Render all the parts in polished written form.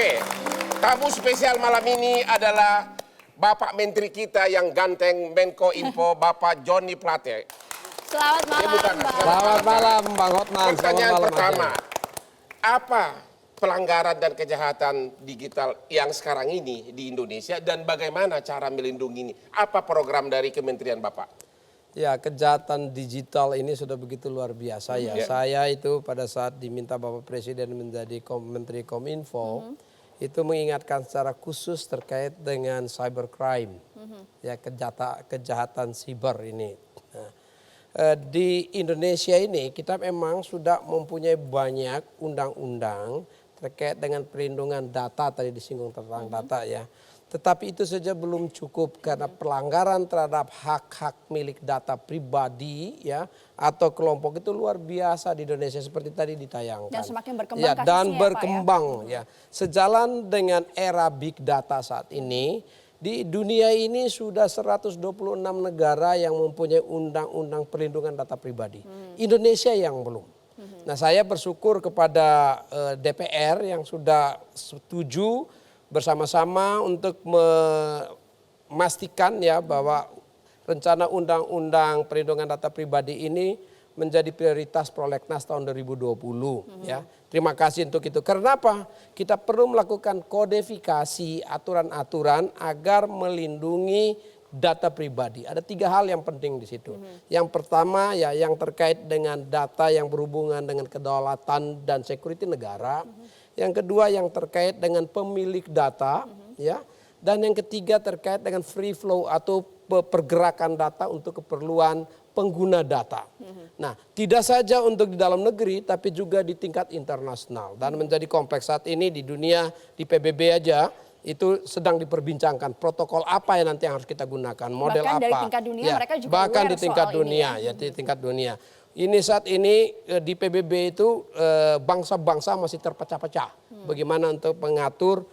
Oke, tamu spesial malam ini adalah Bapak Menteri kita yang ganteng, Menko Info, Bapak Johnny Plate. Selamat malam, Bang. Selamat malam, Bang Hotman. Pertanyaan pertama, apa pelanggaran dan kejahatan digital yang sekarang ini di Indonesia dan bagaimana cara melindungi ini? Apa program dari Kementerian Bapak? Ya, kejahatan digital ini sudah begitu luar biasa ya. Saya itu pada saat diminta Bapak Presiden menjadi Menteri Kominfo, itu mengingatkan secara khusus terkait dengan cybercrime, ya kejahatan siber ini. Nah, di Indonesia ini kita memang sudah mempunyai banyak undang-undang terkait dengan perlindungan data, tadi disinggung tentang data ya. Tetapi itu saja belum cukup karena pelanggaran terhadap hak-hak milik data pribadi ya atau kelompok itu luar biasa di Indonesia seperti tadi ditayangkan. Dan semakin berkembang ya, kasusnya dan ya, berkembang Pak, ya. Sejalan dengan era big data saat ini di dunia ini sudah 126 negara yang mempunyai undang-undang perlindungan data pribadi. Indonesia yang belum. Nah, saya bersyukur kepada DPR yang sudah setuju bersama-sama untuk memastikan ya bahwa rencana undang-undang perlindungan data pribadi ini menjadi prioritas prolegnas tahun 2020 ya. Terima kasih untuk itu. Karena apa? Kita perlu melakukan kodifikasi aturan-aturan agar melindungi data pribadi. Ada 3 hal yang penting di situ. Yang pertama ya yang terkait dengan data yang berhubungan dengan kedaulatan dan security negara. Yang kedua yang terkait dengan pemilik data ya. Dan yang ketiga terkait dengan free flow atau pergerakan data untuk keperluan pengguna data. Nah, tidak saja untuk di dalam negeri tapi juga di tingkat internasional dan menjadi kompleks saat ini di dunia di PBB aja itu sedang diperbincangkan protokol apa yang nanti yang harus kita gunakan, model bahkan apa. Dari tingkat dunia ya, mereka juga bahkan aware di tingkat soal dunia ini ya di tingkat dunia. Ini saat ini di PBB itu bangsa-bangsa masih terpecah-pecah. Bagaimana untuk mengatur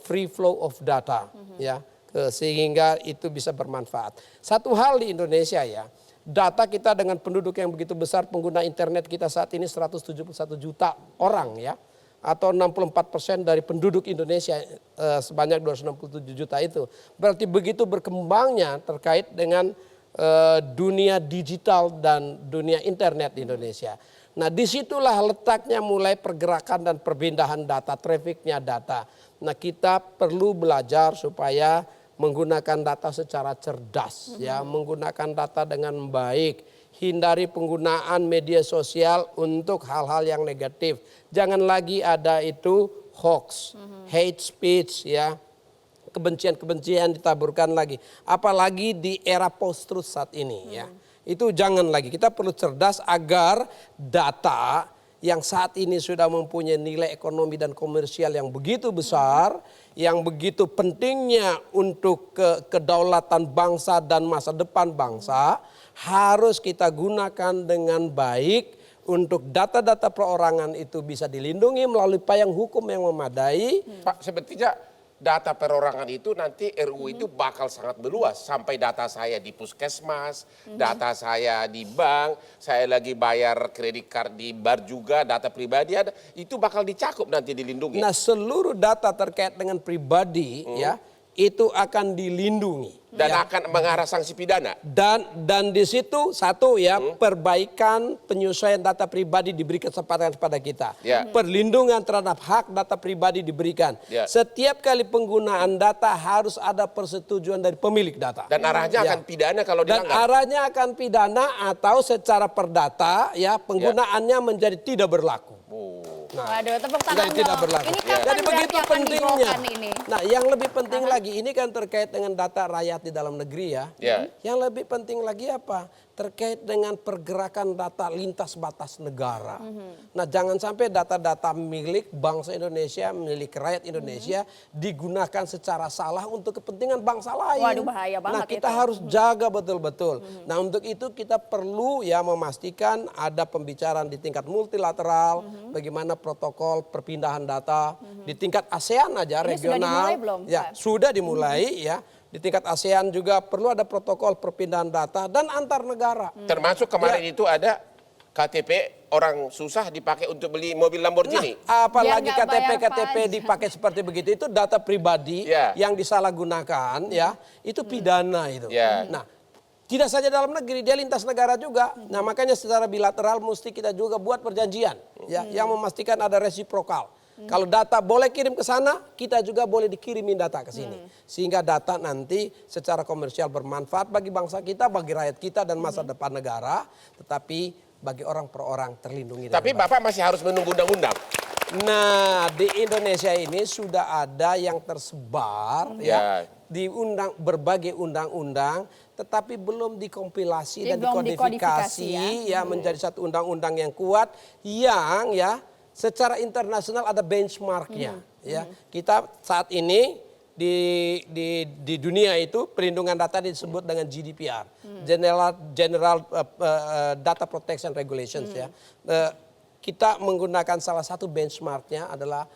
free flow of data ya sehingga itu bisa bermanfaat. Satu hal di Indonesia ya, data kita dengan penduduk yang begitu besar, pengguna internet kita saat ini 171 juta orang ya. Atau 64% dari penduduk Indonesia sebanyak 267 juta itu. Berarti begitu berkembangnya terkait dengan dunia digital dan dunia internet di Indonesia. Nah, disitulah letaknya mulai pergerakan dan perpindahan data, trafficnya data. Nah, kita perlu belajar supaya menggunakan data secara cerdas, ya, menggunakan data dengan baik, hindari penggunaan media sosial untuk hal-hal yang negatif. Jangan lagi ada itu hoax, hate speech, ya. Kebencian-kebencian ditaburkan lagi, apalagi di era post-truth saat ini ya. Itu jangan lagi, kita perlu cerdas agar data yang saat ini sudah mempunyai nilai ekonomi dan komersial yang begitu besar, yang begitu pentingnya untuk kedaulatan bangsa dan masa depan bangsa, harus kita gunakan dengan baik untuk data-data perorangan itu bisa dilindungi melalui payung hukum yang memadai. Pak, sebetulnya data perorangan itu nanti RU itu bakal sangat meluas. Sampai data saya di puskesmas, data saya di bank, saya lagi bayar kredit card di bar juga, data pribadi ada. Itu bakal dicakup nanti dilindungi. Nah, seluruh data terkait dengan pribadi ya itu akan dilindungi. Dan akan mengarah sanksi pidana. Dan di situ satu ya perbaikan penyesuaian data pribadi diberi kesempatan kepada kita. Perlindungan terhadap hak data pribadi diberikan. Setiap kali penggunaan data harus ada persetujuan dari pemilik data. Dan arahnya akan pidana kalau dilanggar. Dan arahnya akan pidana atau secara perdata ya penggunaannya menjadi tidak berlaku. Nah, waduh, tepuk tangan tidak dong. berlaku. Ini kapan Jadi begitu akan pentingnya. ini? Nah, yang lebih penting lagi ini kan terkait dengan data rakyat di dalam negeri ya. Yang lebih penting lagi apa? Terkait dengan pergerakan data lintas batas negara. Nah, jangan sampai data-data milik bangsa Indonesia, milik rakyat Indonesia digunakan secara salah untuk kepentingan bangsa lain. Waduh, bahaya banget. Nah, kita harus jaga betul-betul. Nah, untuk itu kita perlu ya memastikan ada pembicaraan di tingkat multilateral, bagaimana protokol perpindahan data di tingkat ASEAN aja ini regional. sudah dimulai belum, ya, Pak? sudah dimulai ya. Di tingkat ASEAN juga perlu ada protokol perpindahan data dan antar negara. Termasuk kemarin itu ada KTP orang susah dipakai untuk beli mobil Lamborghini. Apalagi Biar nggak bayar KTP pajak. dipakai seperti begitu, itu data pribadi Ya. yang disalahgunakan, ya itu pidana itu. Ya. Nah, tidak saja dalam negeri, dia lintas negara juga. Nah, makanya secara bilateral mesti kita juga buat perjanjian, ya, yang memastikan ada resiprokal. Kalau data boleh kirim ke sana, kita juga boleh dikirimin data ke sini. Sehingga data nanti secara komersial bermanfaat bagi bangsa kita, bagi rakyat kita dan masa depan negara, tetapi bagi orang per orang terlindungi. Tapi dengan baik. Bapak masih harus menunggu undang-undang. Nah, di Indonesia ini sudah ada yang tersebar ya, Ya. di berbagai undang-undang, tetapi belum dikompilasi Jadi dan belum dikodifikasi dikodifikasi ya menjadi satu undang-undang yang kuat yang ya secara internasional ada benchmarknya. Ya, kita saat ini di dunia itu perlindungan data disebut dengan GDPR, General Data Protection Regulations ya. Kita menggunakan salah satu benchmarknya adalah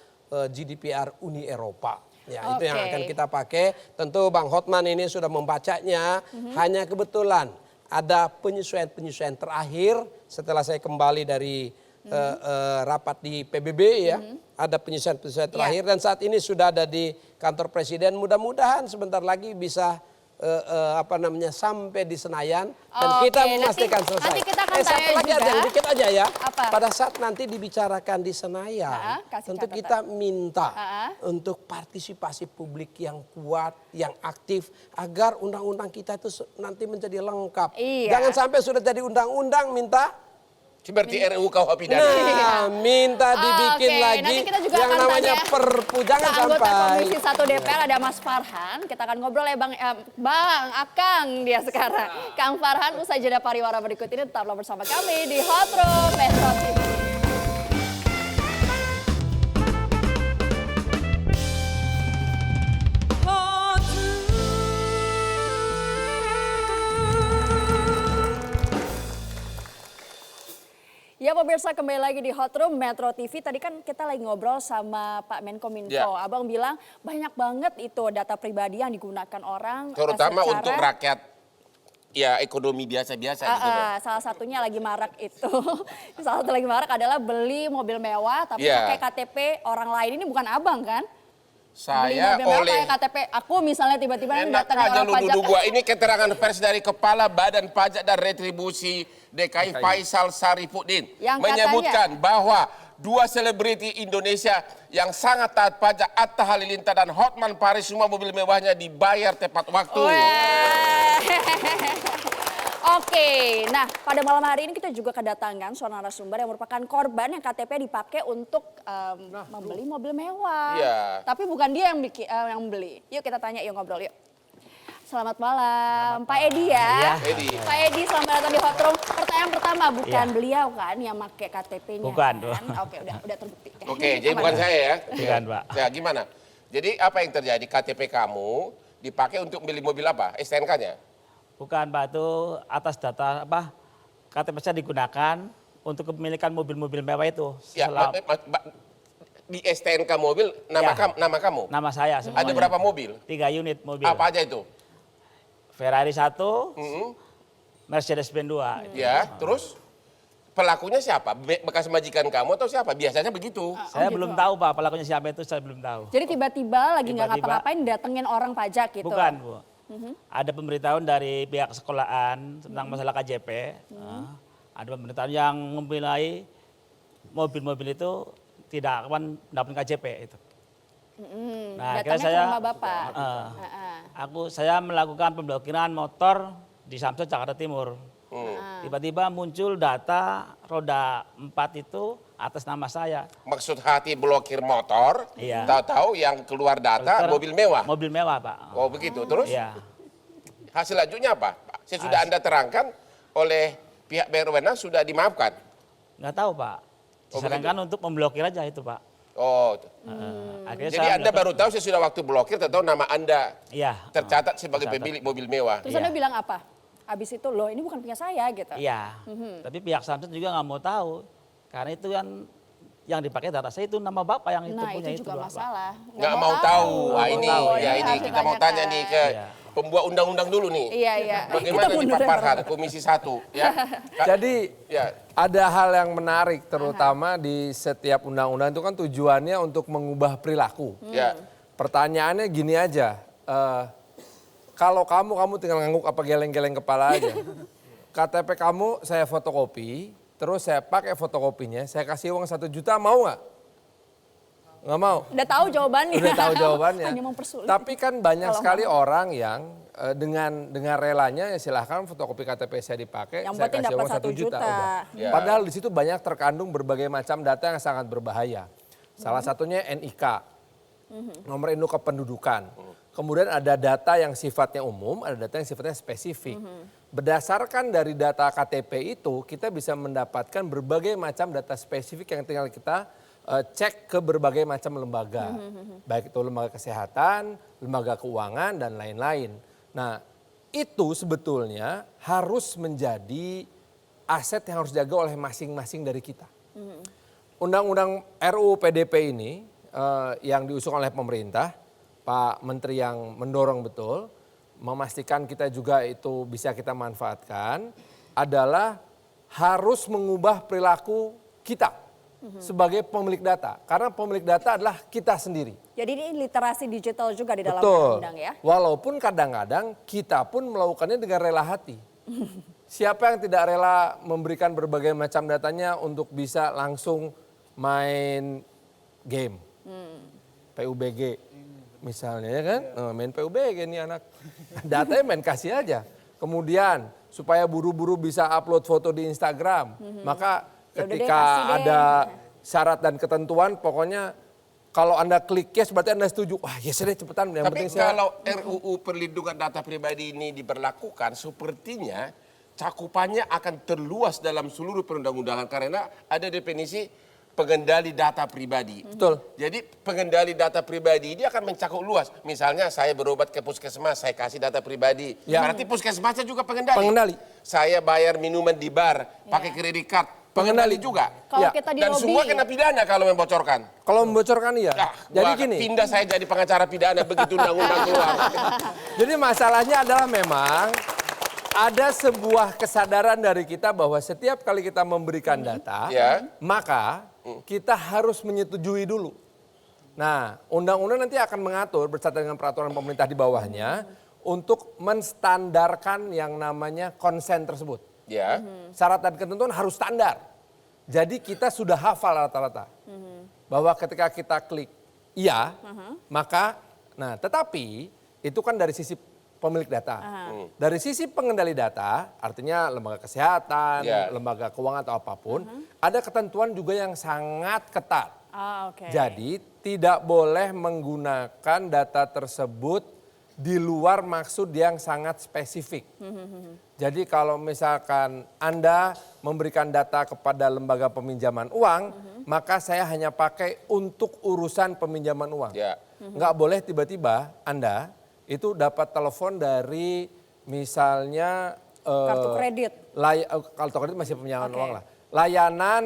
GDPR Uni Eropa. Ya, itu yang Oke. akan kita pakai. Tentu Bang Hotman ini sudah membacanya. Hanya kebetulan ada penyesuaian-penyesuaian terakhir setelah saya kembali dari rapat di PBB ya. Ada penyesuaian-penyesuaian terakhir dan saat ini sudah ada di kantor presiden. Mudah-mudahan sebentar lagi bisa sampai di Senayan dan Oke, kita memastikan selesai. nanti kita akan satu tanya lagi juga. aja, dikit aja ya. Apa? Pada saat nanti dibicarakan di Senayan, Kasih tentu catatan. kita minta Ha-ha. untuk partisipasi publik yang kuat, yang aktif, agar undang-undang kita itu nanti menjadi lengkap. Iya. Jangan sampai sudah jadi undang-undang minta. Seperti RUU KUH pidana. Nah, minta dibikin Oke, lagi nanti kita juga yang akan namanya tanya perpu. Jangan ke anggota sampai. Komisi 1 DPR ada Mas Farhan. Kita akan ngobrol ya Bang Akang dia sekarang. Kang Farhan usai jeda pariwara berikut ini tetaplah bersama kami di Hot Room Metro TV. Ya pemirsa, kembali lagi di Hot Room Metro TV. Tadi kan kita lagi ngobrol sama Pak Menkominfo. Ya. Abang bilang banyak banget itu data pribadi yang digunakan orang. Terutama secara- untuk rakyat ya ekonomi biasa-biasa gitu loh. Salah satunya lagi marak itu. Salah satu lagi marak adalah beli mobil mewah tapi Ya. pakai KTP orang lain. Ini bukan abang kan? Beli Saya mobil mewah oleh pakai KTP aku misalnya tiba-tiba nanti enak datangin aja orang lu pajak. nuduh gua. Ini keterangan pers dari Kepala Badan Pajak dan Retribusi DKI Faisal Sarifudin Yang menyebutkan bahwa dua selebriti Indonesia yang sangat taat pajak, Atta Halilintar dan Hotman Paris, semua mobil mewahnya dibayar tepat waktu. Weh. Oke, nah pada malam hari ini kita juga kedatangan seorang narasumber yang merupakan korban yang KTP dipakai untuk membeli mobil mewah. Iya. Tapi bukan dia yang beli. Yuk kita tanya, yuk ngobrol yuk. Selamat malam, Pak Edi ya. Edi. Pak Edi, selamat datang di Hot Room. Pertanyaan pertama, bukan Iya. beliau kan yang pakai KTP-nya? Bukan, kan? Oke, udah terbukti. Oke, jadi Aman. bukan saya ya. Bukan, Pak. Ya, gimana? Jadi apa yang terjadi? KTP kamu dipakai untuk beli mobil apa? STNK-nya? Bukan Pak, itu atas data KTP saya digunakan untuk kepemilikan mobil-mobil mewah itu. Ya, di STNK mobil nama Ya. nama kamu? Nama saya semuanya. Ada berapa mobil? 3 unit mobil. Apa aja itu? Ferrari 1, Mm-mm. Mercedes-Benz 2. Ya, terus pelakunya siapa? Bekas majikan kamu atau siapa? Biasanya begitu. Saya gitu. belum tahu Pak, pelakunya siapa itu saya belum tahu. Jadi tiba-tiba lagi nggak Tiba-tiba. ngapa-ngapain datengin orang pajak gitu? Bukan Bu. Ada pemberitahuan dari pihak sekolahan tentang masalah KJP. Ada pemberitahuan yang memilai mobil-mobil itu tidak akan mendapatkan KJP itu. Nah, akhirnya Datangnya saya ke rumah Bapak? saya melakukan pemblokiran motor di Samsat Jakarta Timur. Tiba-tiba muncul data roda 4 itu atas nama saya. Maksud hati blokir motor, Iya. tahu-tahu yang keluar data mobil mewah. Mobil mewah Pak. Oh begitu, terus Iya. hasil lanjutnya apa? Sesudah Anda terangkan oleh pihak berwenang sudah dimaafkan? Nggak tahu Pak. Oh, Disarankan untuk memblokir aja itu Pak. Oh, Akhirnya jadi saya Anda melakukan- baru tahu sesudah waktu blokir, tahu nama Anda Iya. tercatat sebagai Tercatat. pemilik mobil mewah. Terus Iya. Anda bilang apa? Abis itu loh ini bukan punya saya gitu. Iya. Tapi pihak Samsat juga nggak mau tahu. Karena itu kan yang dipakai data saya itu nama Bapak yang itu Nah punya itu juga Pak. masalah. Nggak mau tahu. Wah, ini tahu, ya ya. ini kita mau tanya nih ke Iya. pembuat undang-undang dulu nih. Iya, iya. Bagaimana Kita di mundur Pak ya, Farhan, Komisi 1 ya. Jadi Ya. ada hal yang menarik terutama di setiap undang-undang itu kan tujuannya untuk mengubah perilaku. Ya. Pertanyaannya gini aja, kalau kamu tinggal ngangguk apa geleng-geleng kepala aja. KTP kamu saya fotokopi, terus saya pakai fotokopinya, saya kasih uang 1 juta, mau nggak? Nggak mau. Udah tahu jawabannya. Udah tahu jawabannya. Hanya mempersulit. Tapi kan banyak Kalau sekali orang yang dengan relanya ya silahkan fotokopi KTP saya dipakai, Yang saya penting kasih dapat uang 1 juta. udah. Ya. Padahal di situ banyak terkandung berbagai macam data yang sangat berbahaya. Salah satunya NIK, nomor induk kependudukan. Kemudian ada data yang sifatnya umum, ada data yang sifatnya spesifik. Berdasarkan dari data KTP itu, kita bisa mendapatkan berbagai macam data spesifik yang tinggal kita cek ke berbagai macam lembaga. Baik itu lembaga kesehatan, lembaga keuangan, dan lain-lain. Nah, itu sebetulnya harus menjadi aset yang harus dijaga oleh masing-masing dari kita. Undang-undang RUU PDP ini yang diusung oleh pemerintah, Pak Menteri yang mendorong betul, memastikan kita juga itu bisa kita manfaatkan, adalah harus mengubah perilaku kita sebagai pemilik data. Karena pemilik data adalah kita sendiri. Jadi ini literasi digital juga di dalam Betul. undang-undang ya. Walaupun kadang-kadang kita pun melakukannya dengan rela hati. Siapa yang tidak rela memberikan berbagai macam datanya untuk bisa langsung main game, PUBG misalnya ya kan, main PUBG nih anak, datanya main kasih aja. Kemudian supaya buru-buru bisa upload foto di Instagram, maka Ya udah deh, ketika kasih deh. ada syarat dan ketentuan, pokoknya kalau Anda klik yes berarti Anda setuju. Wah yes deh cepetan. Yang Tapi penting saya kalau RUU perlindungan data pribadi ini diberlakukan, sepertinya cakupannya akan terluas dalam seluruh perundang-undangan karena ada definisi pengendali data pribadi. Betul. Jadi pengendali data pribadi ini akan mencakup luas. Misalnya saya berobat ke puskesmas, saya kasih data pribadi. Ya. Berarti puskesmasnya juga pengendali. Pengendali. Saya bayar minuman di bar, pakai kredit card, pengendali juga. Kalau Ya. kita di Dan lobby, semua kena pidana kalau membocorkan. kalau membocorkan iya. Ah, Jadi gua gini. pindah saya jadi pengacara pidana begitu undang-undang keluar. Jadi masalahnya adalah memang ada sebuah kesadaran dari kita bahwa setiap kali kita memberikan data, Ya. maka kita harus menyetujui dulu. Nah, undang-undang nanti akan mengatur bersama dengan peraturan pemerintah di bawahnya untuk menstandarkan yang namanya konsen tersebut. Ya. Syarat dan ketentuan harus standar. Jadi kita sudah hafal rata-rata. Bahwa ketika kita klik iya, maka, nah tetapi itu kan dari sisi pemilik data. Dari sisi pengendali data, artinya lembaga kesehatan, Ya. lembaga keuangan atau apapun, ada ketentuan juga yang sangat ketat. Oke. Jadi tidak boleh menggunakan data tersebut di luar maksud yang sangat spesifik. Jadi kalau misalkan Anda memberikan data kepada lembaga peminjaman uang, maka saya hanya pakai untuk urusan peminjaman uang. Ya. Nggak boleh tiba-tiba Anda itu dapat telepon dari misalnya Kartu kredit. kartu kredit masih peminjaman Oke. uang lah. Layanan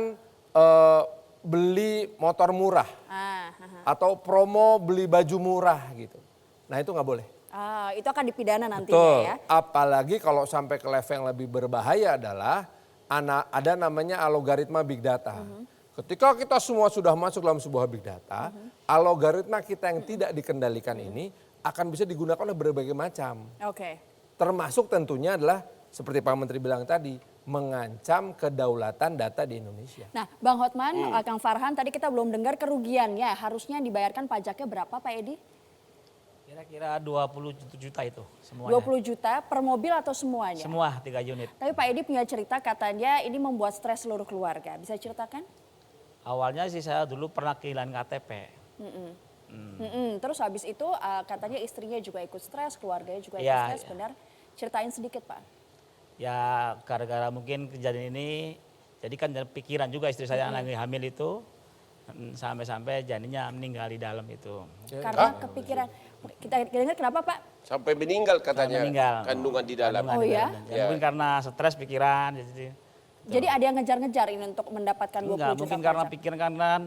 beli motor murah atau promo beli baju murah gitu. Nah itu nggak boleh. Itu akan dipidana nantinya Betul. ya. Apalagi kalau sampai ke level yang lebih berbahaya adalah ada namanya algoritma big data. Ketika kita semua sudah masuk dalam sebuah big data, algoritma kita yang tidak dikendalikan ini akan bisa digunakan oleh berbagai macam. Oke. Termasuk tentunya adalah seperti Pak Menteri bilang tadi, mengancam kedaulatan data di Indonesia. Nah, Bang Hotman, Kang Farhan, tadi kita belum dengar kerugiannya. Harusnya dibayarkan pajaknya berapa, Pak Edi? Kira-kira 20 juta itu semuanya. 20 juta per mobil atau semuanya? Semua 3 unit. Tapi Pak Edi punya cerita katanya ini membuat stres seluruh keluarga. Bisa ceritakan? Awalnya sih saya dulu pernah kehilangan KTP. Terus habis itu katanya istrinya juga ikut stres, keluarganya juga ikut Iya, stres. iya. Benar? Ceritain sedikit, Pak. Ya gara-gara mungkin kejadian ini, jadi kan pikiran juga istri saya yang lagi hamil itu, sampai-sampai jadinya meninggal di dalam itu. Karena kepikiran. Kita dengar kenapa, Pak? Sampai meninggal katanya Meninggal. kandungan di dalam. Kandungan Oh, di ya? dalam. Ya. Mungkin karena stres pikiran. Jadi ada yang ngejar-ngejar ini untuk mendapatkan 20 Enggak, juta mungkin karena pajak. pikiran kan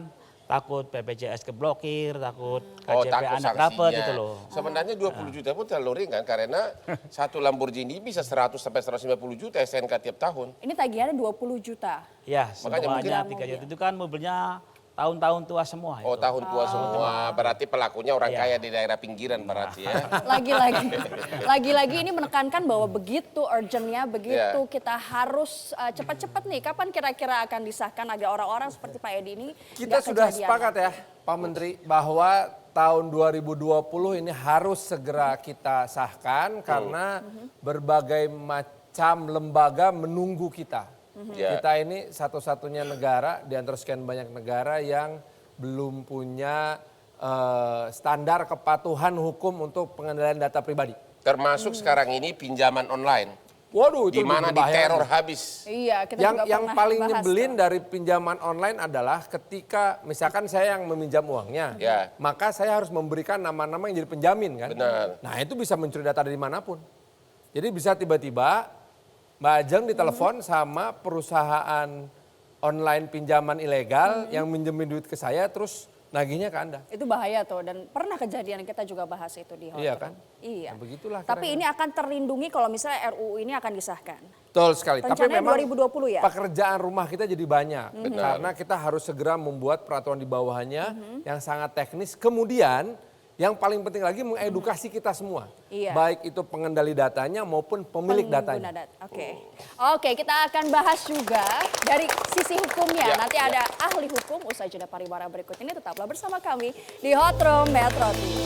takut BPJS keblokir, takut Oh, KJP takut anak dapat sanksinya. gitu loh. Sebenarnya 20 juta pun terlalu ringan karena satu Lamborghini bisa 100 sampai 150 juta SNK tiap tahun. Ini tagihannya 20 juta. Ya, Makanya semuanya mungkin- 3 juta itu kan mobilnya tahun-tahun tua semua. Oh, itu. tahun tua semua. Berarti pelakunya orang Iya. kaya di daerah pinggiran berarti ya. Lagi-lagi ini menekankan bahwa begitu urgentnya, begitu Ya. kita harus cepat-cepat nih. Kapan kira-kira akan disahkan agar orang-orang seperti Pak Edi ini Kita nggak sudah kejadian? sepakat ya Pak Menteri bahwa tahun 2020 ini harus segera kita sahkan karena berbagai macam lembaga menunggu kita. Ya. Kita ini satu-satunya negara di antara sekian banyak negara yang belum punya standar kepatuhan hukum untuk pengendalian data pribadi. Termasuk sekarang ini pinjaman online. Waduh, Di itu mana lebih berbahaya diteror lagi. habis. Iya, kita yang juga yang pernah paling bahas nyebelin tuh. dari pinjaman online adalah ketika misalkan saya yang meminjam uangnya, Ya. maka saya harus memberikan nama-nama yang jadi penjamin kan. Benar. Nah itu bisa mencuri data dari manapun. Jadi bisa tiba-tiba Mbak Ajeng ditelepon sama perusahaan online pinjaman ilegal yang minjemin duit ke saya terus nagihnya ke Anda. Itu bahaya tuh dan pernah kejadian kita juga bahas itu di Hotro. Iya kan? Iya. Nah, begitulah Tapi kira-kira. ini akan terlindungi kalau misalnya RUU ini akan disahkan. Betul sekali. Tapi Rencananya memang 2020 ya? pekerjaan rumah kita jadi banyak. Benar. Karena kita harus segera membuat peraturan di bawahnya yang sangat teknis. Kemudian yang paling penting lagi mengedukasi kita semua. Iya. Baik itu pengendali datanya maupun pemilik Pengguna datanya. Oke. Oke, kita akan bahas juga dari sisi hukumnya. Ya, Nanti ada ahli hukum usai jeda pariwara berikut ini. Tetaplah bersama kami di Hotro Metro TV.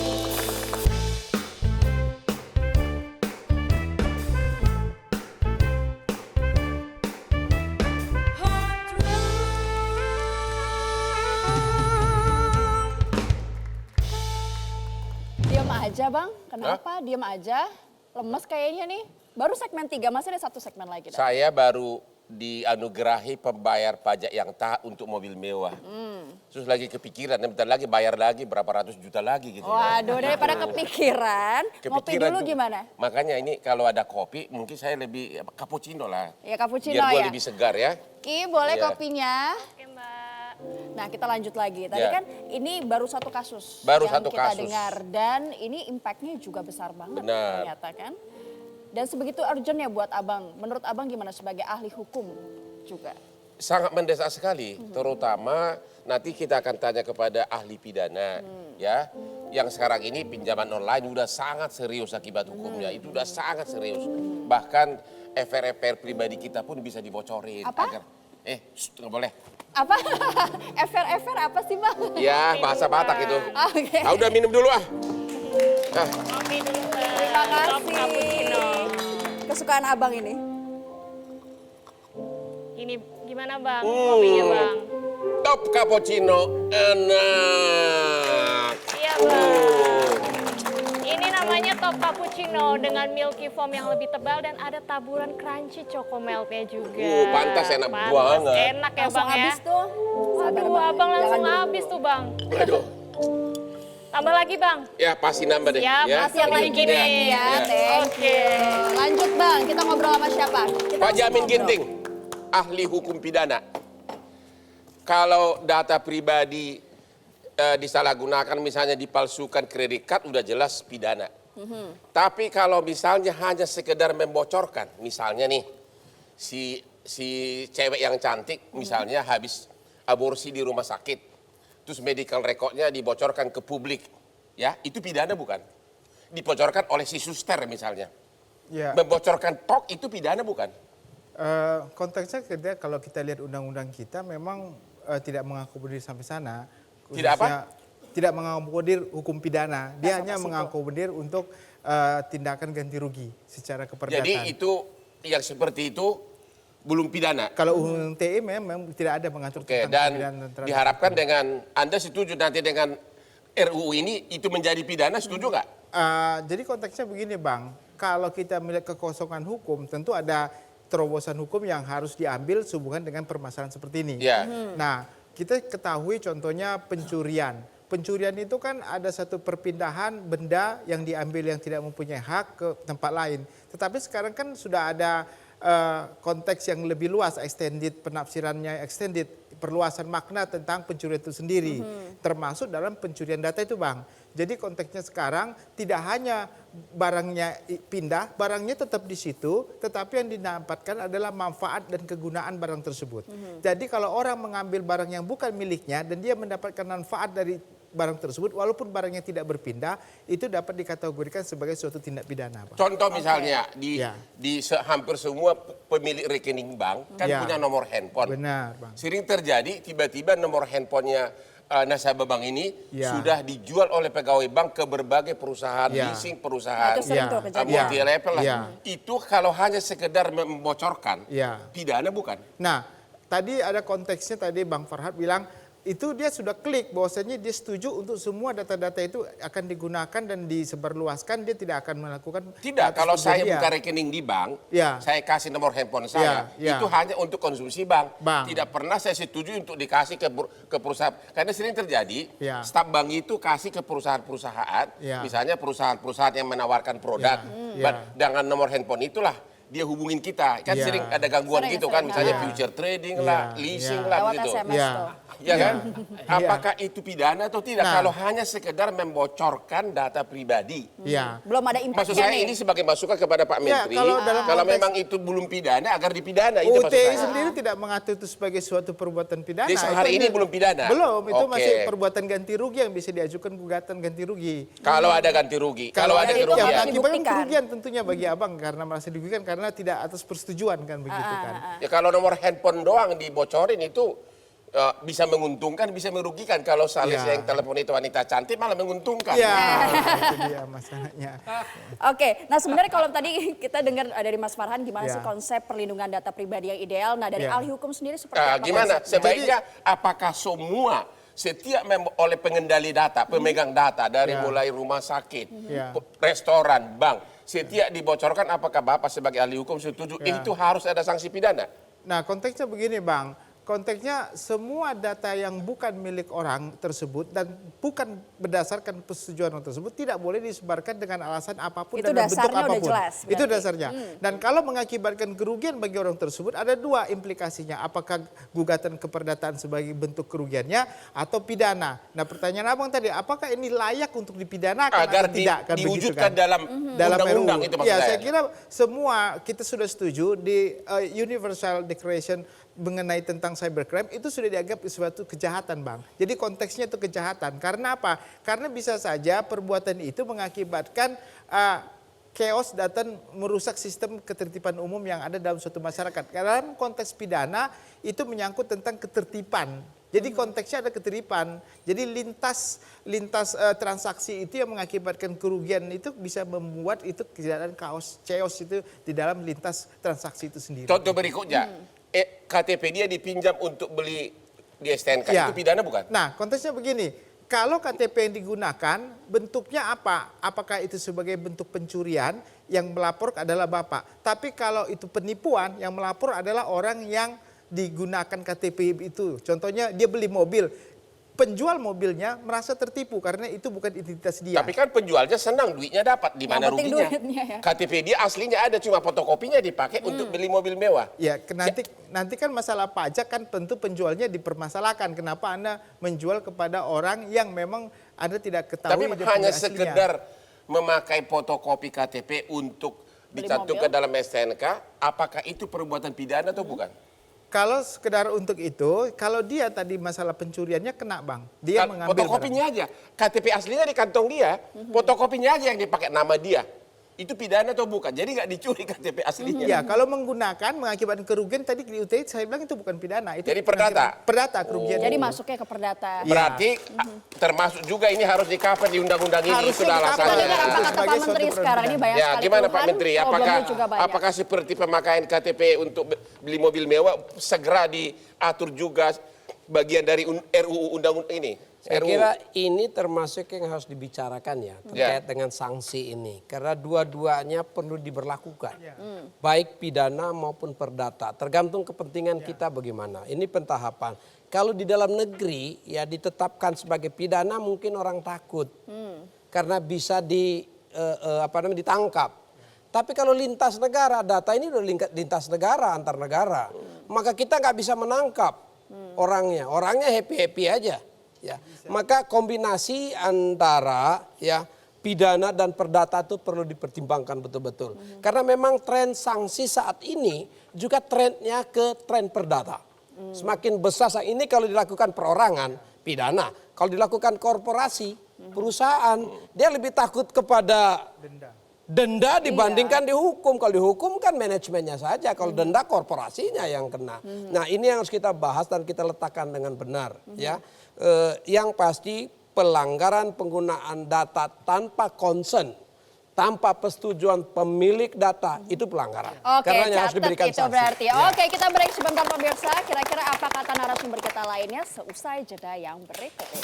Diam aja bang, kenapa? Diam aja, lemes kayaknya nih. Baru segmen 3, masih ada satu segmen lagi. Dan. Saya baru dianugerahi pembayar pajak yang taat untuk mobil mewah. Terus lagi kepikiran, bentar lagi bayar lagi berapa ratus juta lagi gitu. Waduh, daripada kepikiran, ngopi dulu tuh. gimana? Makanya ini kalau ada kopi mungkin saya lebih cappuccino lah. Ya cappuccino Biar gue ya. lebih segar ya. Ki, boleh Iya. kopinya? Nah, kita lanjut lagi. Tadi Ya. kan ini baru satu kasus Baru yang satu kita kasus. dengar dan ini impactnya juga besar banget Benar. ternyata kan. Dan sebegitu urgentnya buat Abang. Menurut Abang gimana sebagai ahli hukum juga? Sangat mendesak sekali, terutama nanti kita akan tanya kepada ahli pidana, ya, yang sekarang ini pinjaman online udah sangat serius akibat hukumnya, itu udah sangat serius. Bahkan FR pribadi kita pun bisa dibocorin. Apa? Nggak boleh. Apa? FR apa sih Bang? Ya, bahasa Batak itu. Oke. Ah, udah minum dulu ah. Ah, Kopi dulu Bang. Terima Top kasih. cappuccino. Kesukaan Abang ini. Ini gimana Bang? Kopinya Bang. top cappuccino enak. Iya Bang. Ini namanya top cappuccino dengan milky foam yang lebih tebal dan ada taburan crunchy choco meltnya juga. Pantas enak Pantas banget. Enak ya Langsung Bang ya. habis tuh. Sabar, Waduh, Bang. Abang langsung Jangan- habis tuh Bang. Aduh, Tambah lagi Bang. ya pasti nambah deh. Siap, ya. masih Yang Ini lagi gini. nih ya, Ya. thank Oke. you. Lanjut Bang, kita ngobrol sama siapa? Kita Pak langsung Jamin ngobrol. Ginting, ahli hukum pidana. Kalau data pribadi disalahgunakan, misalnya dipalsukan kredit card, udah jelas pidana. Tapi kalau misalnya hanya sekedar membocorkan, misalnya nih, si cewek yang cantik misalnya habis aborsi di rumah sakit, terus medical recordnya dibocorkan ke publik, ya itu pidana bukan? Dibocorkan oleh si suster misalnya, Ya, membocorkan tok itu pidana bukan? konteksnya kalau kita lihat undang-undang kita memang tidak mengakomodir sampai sana. Tidak apa? Khususnya tidak mengakomodir hukum pidana. Dia hanya mengakomodir untuk tindakan ganti rugi secara keperdataan. Jadi itu yang seperti itu belum pidana. Kalau undang TE memang tidak ada mengatur Oke, tentang dan pidana terhadap- diharapkan dengan Anda setuju nanti dengan RUU ini itu menjadi pidana, setuju nggak? Jadi konteksnya begini Bang, kalau kita melihat kekosongan hukum tentu ada terobosan hukum yang harus diambil sehubungan dengan permasalahan seperti ini. Ya. Nah, kita ketahui contohnya pencurian. Pencurian itu kan ada satu perpindahan benda yang diambil yang tidak mempunyai hak ke tempat lain. Tetapi sekarang kan sudah ada konteks yang lebih luas, extended, penafsirannya extended, perluasan makna tentang pencurian itu sendiri, termasuk dalam pencurian data itu, Bang. Jadi konteksnya sekarang tidak hanya barangnya pindah, barangnya tetap di situ, tetapi yang didapatkan adalah manfaat dan kegunaan barang tersebut. Jadi kalau orang mengambil barang yang bukan miliknya dan dia mendapatkan manfaat dari barang tersebut, walaupun barangnya tidak berpindah, itu dapat dikategorikan sebagai suatu tindak pidana, Bang. Contoh misalnya Ya. hampir semua pemilik rekening bank kan Ya. punya nomor handphone. Benar, Bang. Sering terjadi tiba-tiba nomor handphonenya nasabah bank ini Ya. sudah dijual oleh pegawai bank ke berbagai perusahaan Ya. leasing, perusahaan Itu sering Ya. tuh kejadian. multi level lah. Ya. Itu kalau hanya sekedar membocorkan, Ya. pidana bukan? Nah, tadi ada konteksnya tadi Bang Farhad bilang itu dia sudah klik bahwasanya dia setuju untuk semua data-data itu akan digunakan dan disebarluaskan, dia tidak akan melakukan. Tidak, atas kalau pribadi saya dia. buka rekening di bank, Ya. saya kasih nomor handphone saya, Ya. itu hanya untuk konsumsi bank. Bank. Tidak pernah saya setuju untuk dikasih ke perusahaan. Karena sering terjadi, Ya. staf bank itu kasih ke perusahaan-perusahaan, Ya. misalnya perusahaan-perusahaan yang menawarkan produk. Ya. Dengan nomor handphone itulah dia hubungin kita. Kan Ya. sering ada gangguan Sering, gitu kan, sering, misalnya ya. future trading Ya. lah, leasing Ya. lah Lewat begitu. SMS Ya. tuh. Ya kan? Iya. Apakah itu pidana atau tidak? Nah. Kalau hanya sekedar membocorkan data pribadi. Ya. Belum ada impactnya Maksud saya nih. ini sebagai masukan kepada Pak Ya, Menteri. kalau dalam kalau konteks- memang itu belum pidana, agar dipidana. Itu maksud UTI saya. sendiri tidak mengatur itu sebagai suatu perbuatan pidana. Jadi hari Itu ini belum pidana? Belum, itu Oke. masih perbuatan ganti rugi yang bisa diajukan gugatan ganti rugi. Kalau ada ganti rugi. Kalau ada itu kerugian. harus mengakibatkan dibuktikan. kerugian tentunya bagi abang karena merasa dirugikan karena tidak atas persetujuan kan begitu kan. Ya kalau nomor handphone doang dibocorin itu bisa menguntungkan, bisa merugikan. Kalau sales Ya. yang telepon itu wanita cantik malah menguntungkan. Ya, itu dia masalahnya. Oke, nah sebenarnya kalau tadi kita dengar dari Mas Farhan gimana Ya. sih konsep perlindungan data pribadi yang ideal. Nah dari Ya. ahli hukum sendiri seperti apa Gimana? konsepnya? Sebaiknya apakah semua setiap oleh pengendali data, pemegang data dari Ya. mulai rumah sakit, Ya. restoran, bank, setiap dibocorkan apakah Bapak sebagai ahli hukum setuju Ya. itu harus ada sanksi pidana? Nah, konteksnya begini, Bang. Konteksnya semua data yang bukan milik orang tersebut dan bukan berdasarkan persetujuan orang tersebut tidak boleh disebarkan dengan alasan apapun Itu dan bentuk dasarnya udah apapun. jelas Itu berarti. dasarnya. Dan kalau mengakibatkan kerugian bagi orang tersebut ada dua implikasinya. Apakah gugatan keperdataan sebagai bentuk kerugiannya atau pidana. Nah, pertanyaan Abang tadi, apakah ini layak untuk dipidanakan Agar atau tidak? Kan begitu diwujudkan kan? dalam undang-undang RUU. itu maksud Ya, saya. saya kira semua kita sudah setuju di Universal Declaration mengenai tentang cybercrime itu sudah dianggap suatu kejahatan, Bang. Jadi konteksnya itu kejahatan. Karena apa? Karena bisa saja perbuatan itu mengakibatkan chaos dan merusak sistem ketertiban umum yang ada dalam suatu masyarakat. Dalam konteks pidana itu menyangkut tentang ketertiban. Jadi konteksnya ada ketertiban. Jadi lintas transaksi itu yang mengakibatkan kerugian itu bisa membuat itu kejahatan chaos itu di dalam lintas transaksi itu sendiri. Contoh berikutnya, KTP dia dipinjam untuk beli di STNK, Ya. itu pidana bukan? Nah, konteksnya begini. Kalau KTP yang digunakan, bentuknya apa? Apakah itu sebagai bentuk pencurian, yang melapor adalah Bapak. Tapi kalau itu penipuan, yang melapor adalah orang yang digunakan KTP itu. Contohnya dia beli mobil. Penjual mobilnya merasa tertipu karena itu bukan identitas dia. Tapi kan penjualnya senang duitnya dapat, di mana Yang penting ruginya? duitnya ya. KTP dia aslinya ada, cuma fotokopinya dipakai untuk beli mobil mewah. Ya, nanti kan masalah pajak kan tentu penjualnya dipermasalahkan. Kenapa Anda menjual kepada orang yang memang Anda tidak ketahui Tapi dia hanya punya aslinya. sekedar memakai fotokopi KTP untuk Beli dicantumkan mobil. dalam STNK, apakah itu perbuatan pidana atau bukan? Kalau sekedar untuk itu, kalau dia tadi masalah pencuriannya kena, Bang. Dia mengambil Fotokopinya aja, KTP aslinya di kantong dia, fotokopinya aja yang dipakai nama dia. Itu pidana atau bukan? Jadi nggak dicuri KTP aslinya. Ya, kalau menggunakan mengakibatkan kerugian tadi di UTI saya bilang itu bukan pidana, itu Jadi perdata? Perdata kerugian. Jadi masuknya ke perdata. Berarti termasuk juga ini harus di-cover di undang-undang ini, Harusnya sudah di-cover. Kita alasannya. dengar apa Itu kata Pak sebagai suatu Menteri sekarang ini banyak Ya, sekali gimana Pak keluhan, Menteri? problemnya juga banyak. Apakah seperti pemakaian KTP untuk beli mobil mewah segera diatur juga bagian dari RUU undang-undang ini? Saya RUU. kira ini termasuk yang harus dibicarakan ya terkait dengan sanksi ini. Karena dua-duanya perlu diberlakukan. Baik pidana maupun perdata. Tergantung kepentingan kita bagaimana. Ini pentahapan. Kalau di dalam negeri ya ditetapkan sebagai pidana mungkin orang takut. Karena bisa ditangkap. Tapi kalau lintas negara, data ini udah lintas negara, antar negara. Maka kita nggak bisa menangkap orangnya. Orangnya happy-happy aja. Ya. Maka kombinasi antara ya pidana dan perdata itu perlu dipertimbangkan betul-betul. Karena memang tren sanksi saat ini juga trennya ke tren perdata. Semakin besar saat ini kalau dilakukan perorangan, pidana. Kalau dilakukan korporasi, perusahaan, dia lebih takut kepada denda dibandingkan dihukum. Kalau dihukum kan manajemennya saja, kalau denda korporasinya yang kena. Nah ini yang harus kita bahas dan kita letakkan dengan benar. Ya, yang pasti pelanggaran penggunaan data tanpa concern, tanpa persetujuan pemilik data itu pelanggaran. Oke, Karena harus catat diberikan itu sanksi. berarti. Ya. Oke, kita break sebentar pemirsa. Kira-kira apa kata narasumber kita lainnya seusai jeda yang berikut ini.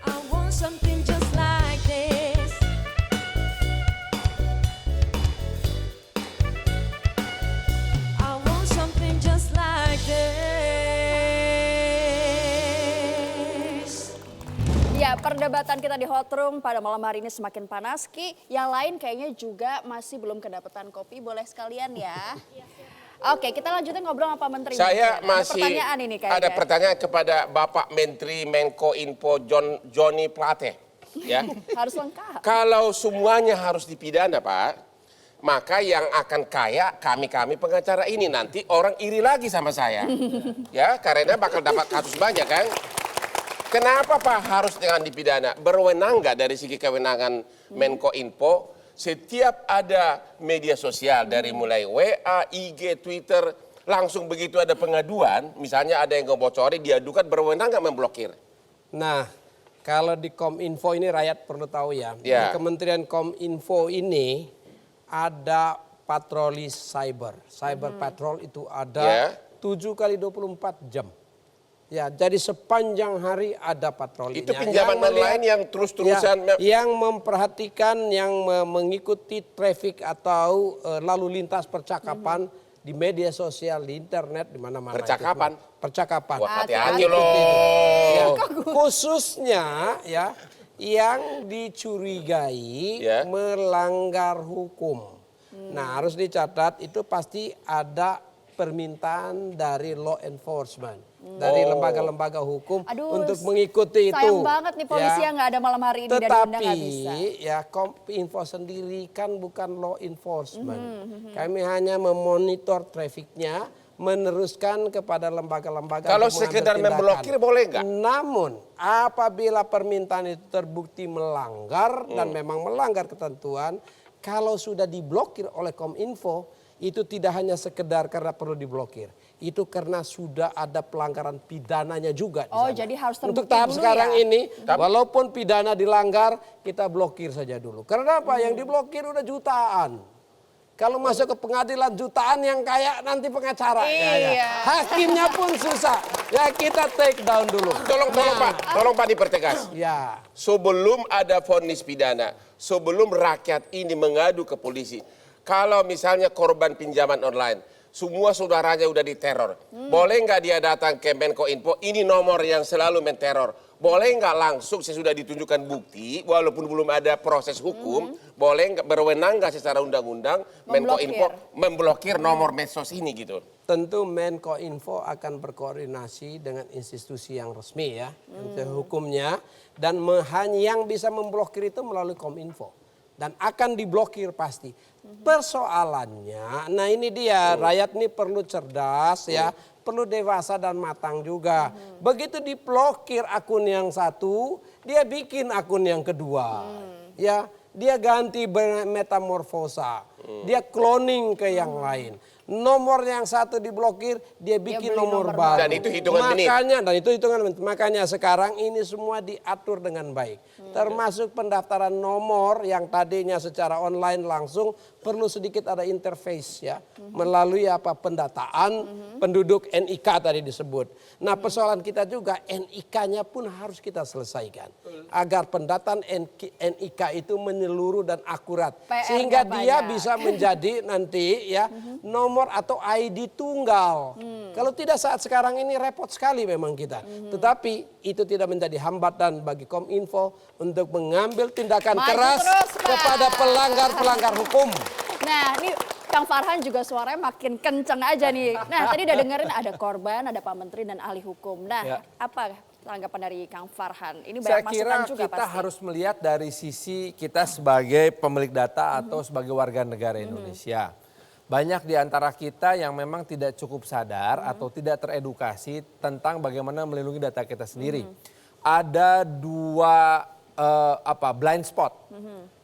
I want something just like this. I want something just like this. Ya, perdebatan kita di Hot Room pada malam hari ini semakin panas. Ki, yang lain kayaknya juga masih belum kedapatan kopi. Boleh sekalian ya. Oke, kita lanjutin ngobrol sama Pak Menteri. Saya Ada masih pertanyaan ini kayaknya. ada pertanyaan kepada Bapak Menteri Menko Info Johnny Plate. Ya. Harus lengkap. Kalau semuanya harus dipidana, Pak, maka yang akan kaya kami pengacara ini, nanti orang iri lagi sama saya. Ya, karena bakal dapat kasus banyak kan. Kenapa Pak harus dengan dipidana? Berwenang nggak dari segi kewenangan Menko Info? Setiap ada media sosial dari mulai WA, IG, Twitter, langsung begitu ada pengaduan, misalnya ada yang ngebocorin, diadukan, berwenang nggak memblokir? Nah, kalau di Kominfo ini rakyat perlu tahu ya. Ya. Di Kementerian Kominfo ini ada patroli cyber. Cyber patrol itu ada Ya. 7 kali 24 jam. Ya, jadi sepanjang hari ada patrolinya. Itu pinjaman online yang terus-terusan. Yang memperhatikan, yang mengikuti traffic atau lalu lintas percakapan di media sosial, di internet, di mana-mana. Percakapan? Percakapan. Wah, hati-hati Hati-hati. loh. Ya, khususnya ya yang dicurigai Ya. melanggar hukum. Nah, harus dicatat itu pasti ada permintaan dari law enforcement, dari lembaga-lembaga hukum Aduh, untuk mengikuti itu. Sayang banget nih polisi ya. yang nggak ada malam hari ini dan diundang nggak bisa. Tetapi ya Kominfo sendiri kan bukan law enforcement. Kami hanya memonitor trafficnya, meneruskan kepada lembaga-lembaga. Kalau untuk mengambil sekedar tindakan. memblokir boleh nggak? Namun apabila permintaan itu terbukti melanggar dan memang melanggar ketentuan, kalau sudah diblokir oleh Kominfo, itu tidak hanya sekedar karena perlu diblokir. Itu karena sudah ada pelanggaran pidananya juga. di Oh, sana. jadi harus terbukti Untuk tahap dulu sekarang ya? ini, walaupun pidana dilanggar, kita blokir saja dulu. Karena apa? Yang diblokir udah jutaan. Kalau masuk ke pengadilan jutaan yang kayak nanti pengacara. Iya. Hakimnya pun susah. Ya kita take down dulu. Tolong Pak dipertegas. Ya. Sebelum ada vonis pidana, sebelum rakyat ini mengadu ke polisi, kalau misalnya korban pinjaman online, semua saudaranya udah diteror, boleh nggak dia datang ke Menko Info, ini nomor yang selalu menteror, boleh nggak langsung sesudah ditunjukkan bukti, walaupun belum ada proses hukum, boleh nggak berwenang nggak secara undang-undang Menko Info memblokir nomor medsos ini gitu? Tentu Menko Info akan berkoordinasi dengan institusi yang resmi ya, untuk hukumnya, dan yang bisa memblokir itu melalui Kominfo. Dan akan diblokir pasti. Persoalannya, nah ini dia, rakyat ini perlu cerdas ya, perlu dewasa dan matang juga. Begitu diblokir akun yang satu, dia bikin akun yang kedua. Ya, dia ganti metamorfosa, dia cloning ke yang lain. Nomor yang satu diblokir, dia bikin beli nomor nomor baru. Dan itu hitungan menit. Makanya sekarang ini semua diatur dengan baik. Termasuk pendaftaran nomor yang tadinya secara online langsung perlu sedikit ada interface ya. Melalui pendataan penduduk NIK tadi disebut. Nah persoalan kita juga NIK-nya pun harus kita selesaikan. Agar pendataan NIK itu menyeluruh dan akurat. PR Sehingga dia banyak. bisa bisa menjadi nanti ya nomor atau ID tunggal. Kalau tidak saat sekarang ini repot sekali memang kita. Tetapi itu tidak menjadi hambatan bagi Kominfo untuk mengambil tindakan Maju keras terus, Pak. kepada pelanggar-pelanggar hukum. Nah, ini Kang Farhan juga suaranya makin kenceng aja nih. Nah, tadi udah dengerin ada korban, ada Pak Menteri dan ahli hukum. Nah, Ya. apa tanggapan dari Kang Farhan? Ini Saya banyak kira masukan juga kita pasti. harus melihat dari sisi kita sebagai pemilik data atau sebagai warga negara Indonesia. Banyak di antara kita yang memang tidak cukup sadar atau tidak teredukasi tentang bagaimana melindungi data kita sendiri. Ada dua blind spot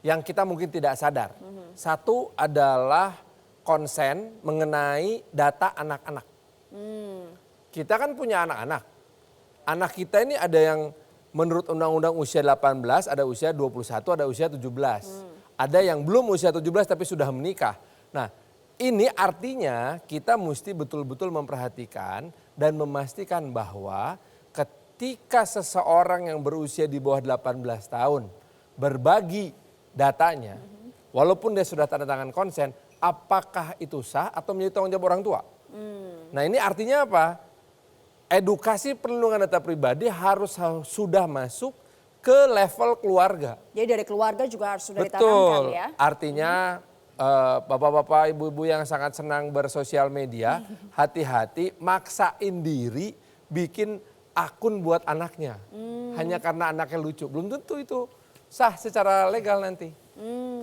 yang kita mungkin tidak sadar. Satu adalah konsen mengenai data anak-anak. Kita kan punya anak-anak. Anak kita ini ada yang menurut undang-undang usia 18, ada usia 21, ada usia 17. Ada yang belum usia 17 tapi sudah menikah. Nah, ini artinya kita mesti betul-betul memperhatikan dan memastikan bahwa ketika seseorang yang berusia di bawah 18 tahun berbagi datanya, walaupun dia sudah tanda tangan konsen, apakah itu sah atau menjadi tanggung jawab orang tua? Nah, ini artinya apa? Edukasi perlindungan data pribadi harus sudah masuk ke level keluarga. Jadi dari keluarga juga harus sudah ditanamkan Betul. ya. Artinya bapak-bapak, ibu-ibu yang sangat senang bersosial media, hati-hati maksain diri bikin akun buat anaknya. Hanya karena anaknya lucu. Belum tentu itu sah secara legal nanti.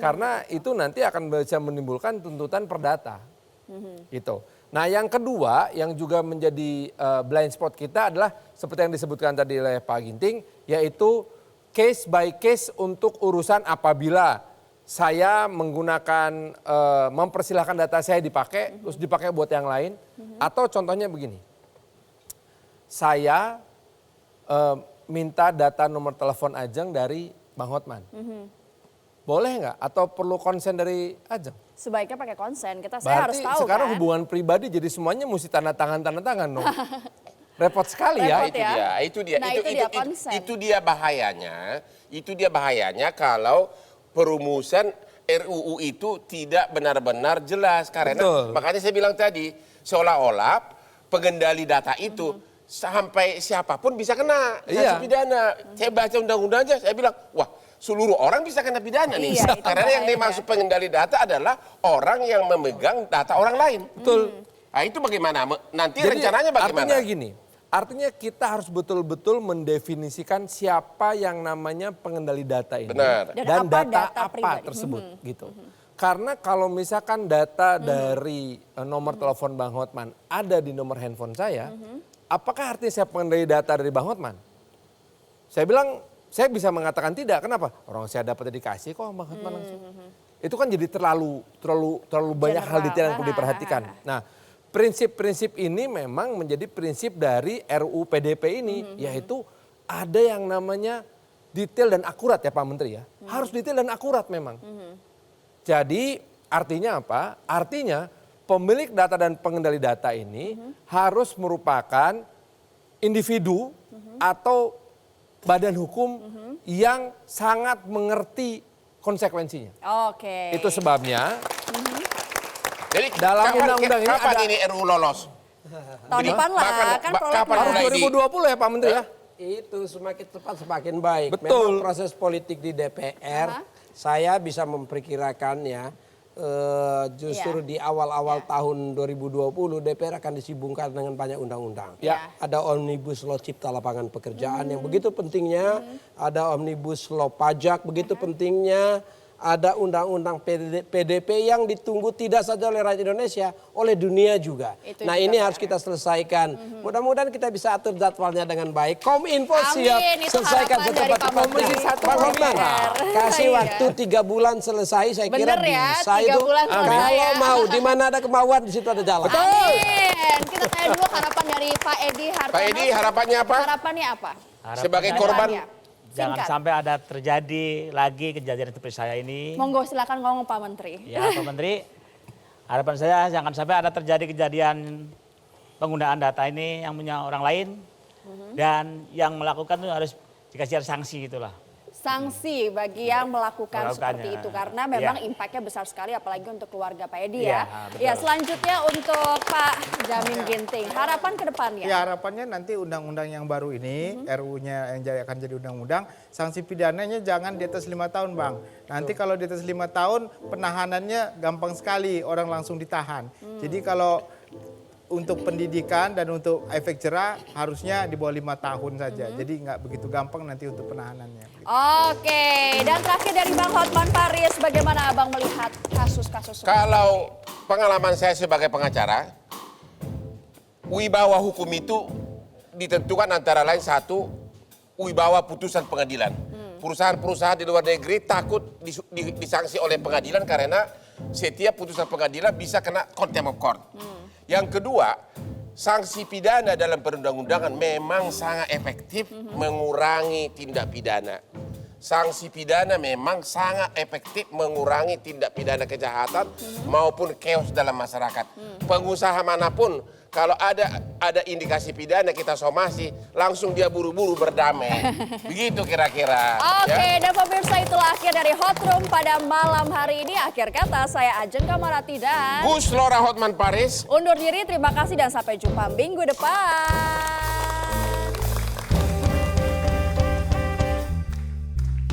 Karena itu nanti akan bisa menimbulkan tuntutan perdata. Gitu. Nah, yang kedua yang juga menjadi blind spot kita adalah seperti yang disebutkan tadi oleh Pak Ginting, yaitu case by case untuk urusan apabila saya menggunakan mempersilahkan data saya dipakai terus dipakai buat yang lain, atau contohnya begini. Saya minta data nomor telepon Ajeng dari Bang Hotman. Boleh nggak? Atau perlu konsen dari Ajeng? Sebaiknya pakai konsen. Saya harus Berarti tahu sekarang kan. hubungan pribadi jadi semuanya mesti tanda tangan dong. Repot sekali ya. Repot Itu ya. dia, itu dia, Nah, itu dia konsen. itu dia bahayanya. Itu dia bahayanya kalau perumusan RUU itu tidak benar-benar jelas. Karena Betul. makanya saya bilang tadi, seolah-olah pengendali data itu sampai siapapun bisa kena Iya. sanksi pidana. Saya baca undang-undangnya, saya bilang, wah, seluruh orang bisa kena pidana nih. Iya, itu Karena yang bahaya. dimaksud pengendali data adalah orang yang memegang data orang lain. Betul. Nah, itu bagaimana? Nanti Jadi rencananya bagaimana? artinya gini, artinya kita harus betul-betul mendefinisikan siapa yang namanya pengendali data ini. Benar. Dan Dan apa data data apa pribadi. tersebut gitu. Karena kalau misalkan data dari nomor telepon Bang Hotman ada di nomor handphone saya, apakah artinya saya pengendali data dari Bang Hotman? Saya bilang, saya bisa mengatakan tidak. Kenapa? Orang saya dapat dikasih kok Bang Hotman langsung. Itu kan jadi terlalu banyak hal General. detail yang perlu diperhatikan. Nah, prinsip-prinsip ini memang menjadi prinsip dari RUU PDP ini, yaitu ada yang namanya detail dan akurat ya Pak Menteri ya. Harus detail dan akurat memang. Jadi artinya apa? Artinya pemilik data dan pengendali data ini harus merupakan individu atau badan hukum yang sangat mengerti konsekuensinya. Oke. Itu sebabnya Jadi Dalam undang-undang ini kapan ada- ini RUU lolos? Tahun depan lah kan kapan harus mulai 2020 ya Pak Menteri ya. Itu semakin cepat semakin baik. Betul. Memang proses politik di DPR, saya bisa memperkirakan ya, justru Iya. di awal-awal tahun 2020 DPR akan disibukkan dengan banyak undang-undang. Ya. Ada Omnibus Law Cipta Lapangan Pekerjaan yang begitu pentingnya, ada Omnibus Law Pajak begitu pentingnya, ada undang-undang PDP yang ditunggu tidak saja oleh rakyat Indonesia, oleh dunia juga. Itu Nah juga ini PR. harus kita selesaikan. Mudah-mudahan kita bisa atur jadwalnya dengan baik. Kominfo Amin, siap itu selesaikan harapan dari Pak secepat-cepatnya. Menteri. Bang Hotman, kasih Iya. waktu 3 bulan selesai, saya kira Bener ya, bisa 3 itu. bulan selesai Kalau ya. mau, di mana ada kemauan di situ ada jalan. Amin. Kita tanya dulu harapan dari Pak Edi Hartono. Pak Edi, harapannya apa? Harapannya apa? Sebagai Harapannya korban, Harapannya. jangan Singkat. sampai ada terjadi lagi kejadian seperti saya ini. Monggo silakan ngomong Pak Menteri. Ya Pak Menteri, harapan saya jangan sampai ada terjadi kejadian penggunaan data ini yang punya orang lain dan yang melakukan itu harus dikasih sanksi gitulah. sanksi bagi yang melakukan seperti Melakukannya. itu karena memang Iya. impactnya besar sekali apalagi untuk keluarga Pak Edi Iya, ya. betul. Ya selanjutnya untuk Pak Jamin Ginting, harapan ke depannya. Ya harapannya nanti undang-undang yang baru ini, RU-nya yang akan jadi undang-undang, sanksi pidananya jangan di atas 5 tahun Bang. Nanti kalau di atas 5 tahun penahanannya gampang sekali, orang langsung ditahan. Jadi kalau untuk pendidikan dan untuk efek jerah harusnya di bawah 5 tahun saja. Jadi nggak begitu gampang nanti untuk penahanannya. Oke, dan terakhir dari Bang Hotman Paris, bagaimana Abang melihat kasus-kasus? Kalau pengalaman saya sebagai pengacara, wibawa hukum itu ditentukan antara lain satu, wibawa putusan pengadilan. Perusahaan-perusahaan di luar negeri takut disanksi oleh pengadilan karena setiap putusan pengadilan bisa kena contempt of court. Yang kedua, sanksi pidana dalam perundang-undangan memang sangat efektif mengurangi tindak pidana. Sanksi pidana memang sangat efektif mengurangi tindak pidana kejahatan maupun chaos dalam masyarakat. Pengusaha manapun kalau ada indikasi pidana kita somasi, langsung dia buru-buru berdamai. Begitu kira-kira. Oke, dan pemirsa itulah akhir dari Hot Room pada malam hari ini. Akhir kata saya Ajeng Kamarati dan Gus Lora Hotman Paris. undur diri. Terima kasih dan sampai jumpa minggu depan.